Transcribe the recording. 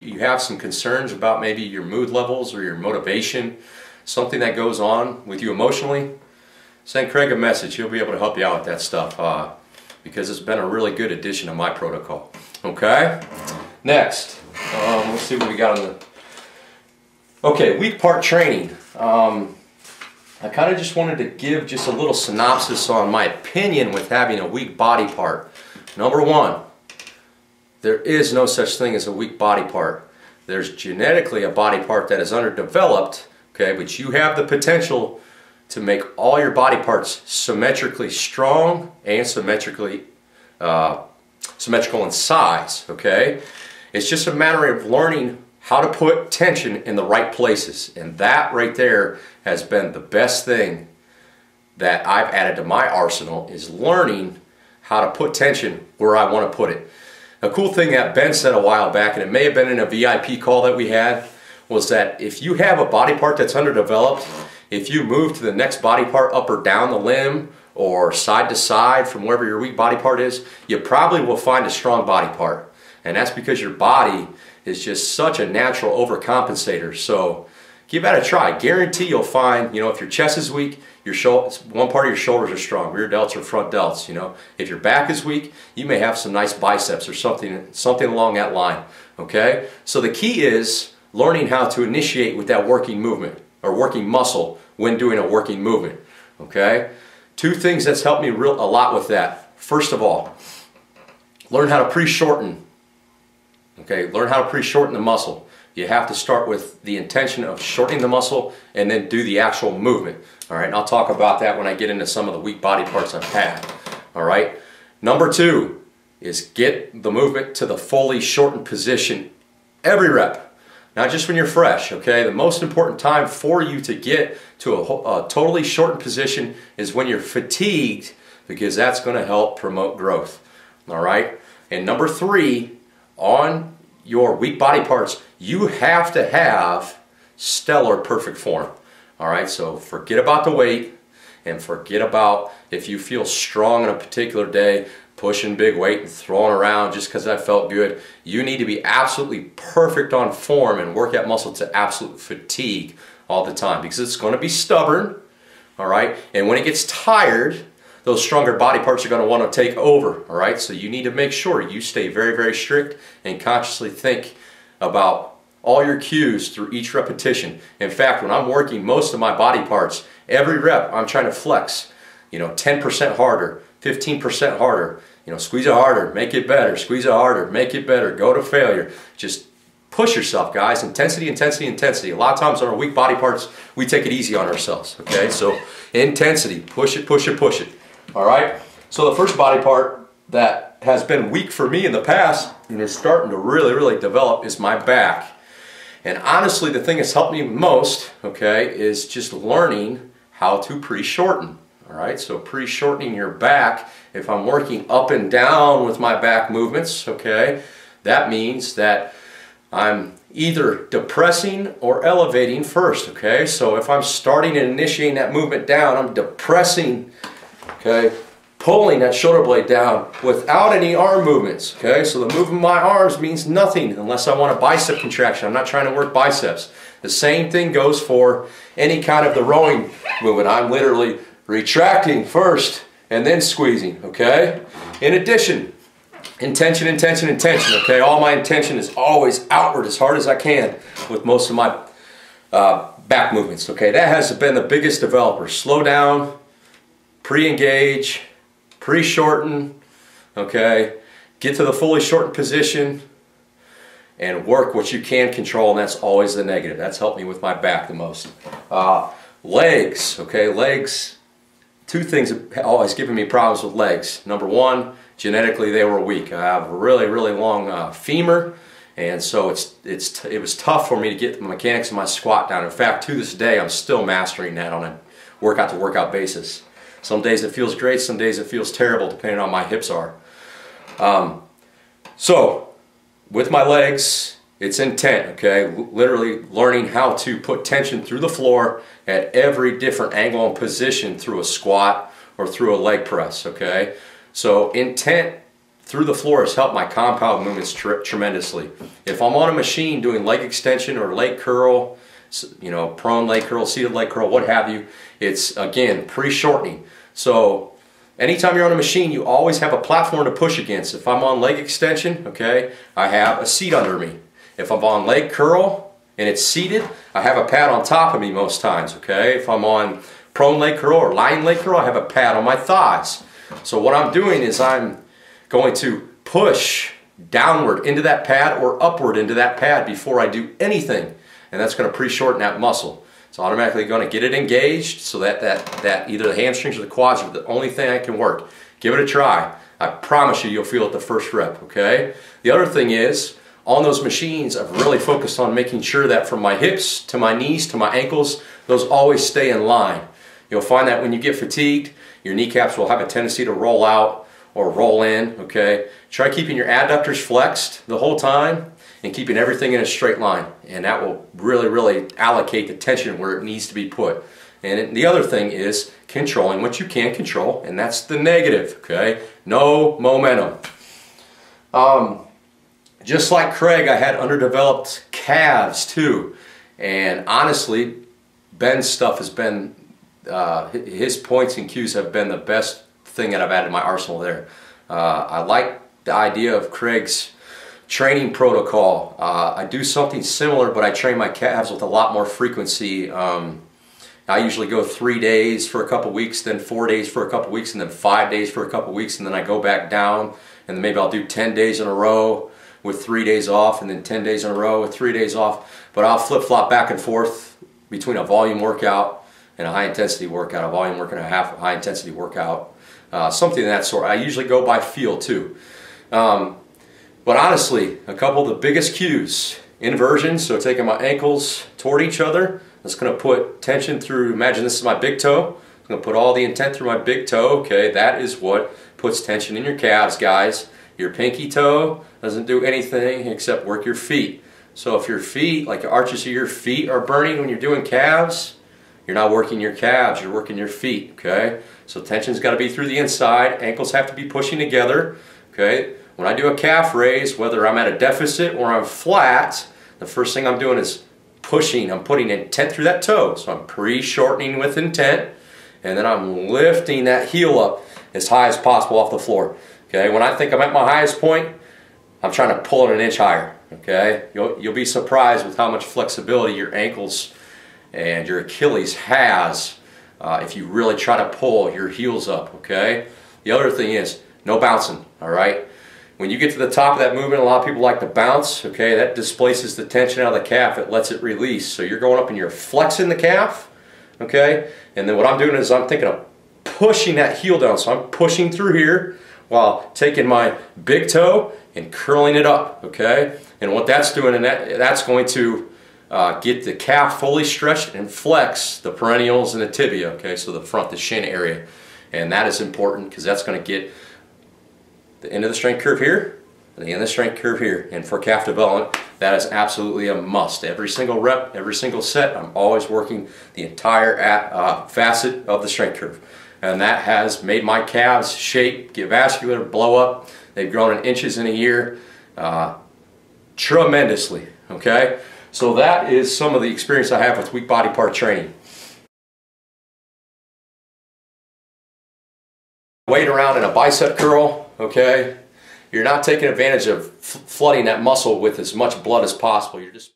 you have some concerns about maybe your mood levels or your motivation, something that goes on with you emotionally, send Craig a message. He'll be able to help you out with that stuff because it's been a really good addition to my protocol. Okay? Next, let's see what we got on the... Okay, weak part training. I kind of just wanted to give just a little synopsis on my opinion with having a weak body part. Number one, there is no such thing as a weak body part. There's genetically a body part that is underdeveloped, okay, but you have the potential to make all your body parts symmetrically strong and symmetrical in size, okay? It's just a matter of learning how to put tension in the right places, and that right there has been the best thing that I've added to my arsenal, is learning how to put tension where I want to put it. A cool thing that Ben said a while back, and it may have been in a VIP call that we had, was that if you have a body part that's underdeveloped, if you move to the next body part up or down the limb or side to side from wherever your weak body part is, you probably will find a strong body part. And that's because your body is just such a natural overcompensator. So give that a try. Guarantee you'll find, if your chest is weak, one part of your shoulders are strong, rear delts or front delts. If your back is weak, you may have some nice biceps or something along that line. Okay? So the key is learning how to initiate with that working movement or working muscle when doing a working movement. Okay? Two things that's helped me a lot with that. First of all, learn how to pre-shorten. Okay, learn how to pre-shorten the muscle. You have to start with the intention of shortening the muscle and then do the actual movement. All right, and I'll talk about that when I get into some of the weak body parts I've had. All right, number two is get the movement to the fully shortened position every rep, not just when you're fresh. Okay, the most important time for you to get to a totally shortened position is when you're fatigued, because that's going to help promote growth. All right, and number three, on your weak body parts, you have to have stellar perfect form. All right, so forget about the weight and forget about if you feel strong on a particular day, pushing big weight and throwing around just because that felt good. You need to be absolutely perfect on form and work that muscle to absolute fatigue all the time, because it's going to be stubborn. All right, and when it gets tired, those stronger body parts are going to want to take over. All right, so you need to make sure you stay very, very strict and consciously think about all your cues through each repetition. In fact, when I'm working most of my body parts, every rep I'm trying to flex, 10% harder, 15% harder, squeeze it harder, make it better, squeeze it harder, make it better, go to failure. Just push yourself, guys. Intensity, intensity, intensity. A lot of times on our weak body parts, we take it easy on ourselves, okay? So intensity, push it, push it, push it. All right, so the first body part that has been weak for me in the past and is starting to really, really develop is my back. And honestly, the thing that's helped me most, okay, is just learning how to pre-shorten. All right, so pre-shortening your back. If I'm working up and down with my back movements, okay, that means that I'm either depressing or elevating first, okay? So if I'm starting and initiating that movement down, I'm depressing, okay, pulling that shoulder blade down without any arm movements, okay? So the movement of my arms means nothing unless I want a bicep contraction. I'm not trying to work biceps. The same thing goes for any kind of the rowing movement. I'm literally retracting first and then squeezing, okay? In addition, intention, intention, intention, okay? All my intention is always outward as hard as I can with most of my back movements, okay? That has been the biggest developer. Slow down, pre-engage, pre-shorten, okay? Get to the fully shortened position and work what you can control, and that's always the negative. That's helped me with my back the most. Legs, okay? Legs, two things have always given me problems with legs. Number one, genetically they were weak. I have a really, really long femur, and so it was tough for me to get the mechanics of my squat down. In fact, to this day, I'm still mastering that on a workout-to-workout basis. Some days it feels great, some days it feels terrible, depending on my hips are. So, with my legs, it's intent, okay? Literally learning how to put tension through the floor at every different angle and position through a squat or through a leg press, okay? So, intent through the floor has helped my compound movements tremendously. If I'm on a machine doing leg extension or leg curl, you know, prone leg curl, seated leg curl, what have you, it's again pre-shortening. So anytime you're on a machine, you always have a platform to push against. If I'm on leg extension, okay, I have a seat under me. If I'm on leg curl and it's seated, I have a pad on top of me most times, okay? If I'm on prone leg curl or lying leg curl, I have a pad on my thighs. So what I'm doing is I'm going to push downward into that pad or upward into that pad before I do anything. And that's going to pre-shorten that muscle. It's automatically going to get it engaged so that either the hamstrings or the quads are the only thing that can work. Give it a try. I promise you, you'll feel it the first rep, okay? The other thing is, on those machines, I've really focused on making sure that from my hips to my knees to my ankles, those always stay in line. You'll find that when you get fatigued, your kneecaps will have a tendency to roll out or roll in, okay? Try keeping your adductors flexed the whole time and keeping everything in a straight line, and that will really allocate the tension where it needs to be put. And the other thing is controlling what you can control, and that's the negative, okay? No momentum. Just like Craig, I had underdeveloped calves too, and honestly, Ben's stuff has been, his points and cues have been the best thing that I've added to my arsenal there. I like the idea of Craig's training protocol. I do something similar, but I train my calves with a lot more frequency. I usually go 3 days for a couple weeks, then 4 days for a couple weeks, and then 5 days for a couple weeks, and then I go back down, and then maybe I'll do 10 days in a row with 3 days off, and then 10 days in a row with 3 days off. But I'll flip-flop back and forth between a volume workout and a high-intensity workout, a volume workout and a high-intensity workout, something of that sort. I usually go by feel too. But honestly, a couple of the biggest cues, inversion, so taking my ankles toward each other, that's going to put tension through, imagine this is my big toe, I'm going to put all the intent through my big toe, okay, that is what puts tension in your calves, guys. Your pinky toe doesn't do anything except work your feet. So if your feet, like the arches of your feet are burning when you're doing calves, you're not working your calves, you're working your feet, okay? So tension's got to be through the inside, ankles have to be pushing together, okay? When I do a calf raise, whether I'm at a deficit or I'm flat, the first thing I'm doing is pushing. I'm putting intent through that toe. So I'm pre-shortening with intent, and then I'm lifting that heel up as high as possible off the floor. Okay, when I think I'm at my highest point, I'm trying to pull it an inch higher. Okay, you'll be surprised with how much flexibility your ankles and your Achilles has if you really try to pull your heels up. Okay, the other thing is no bouncing. All right. When you get to the top of that movement, a lot of people like to bounce, okay? That displaces the tension out of the calf. It lets it release. So you're going up and you're flexing the calf, okay? And then what I'm doing is I'm thinking of pushing that heel down. So I'm pushing through here while taking my big toe and curling it up, okay? And what that's doing, and that's going to get the calf fully stretched and flex the perennials and the tibia, okay? So the front, the shin area. And that is important because that's going to get the end of the strength curve here, and the end of the strength curve here. And for calf development, that is absolutely a must. Every single rep, every single set, I'm always working the entire facet of the strength curve. And that has made my calves shape, get vascular, blow up. They've grown in inches in a year tremendously, okay? So that is some of the experience I have with weak body part training. Weight around in a bicep curl, okay? You're not taking advantage of flooding that muscle with as much blood as possible. You're just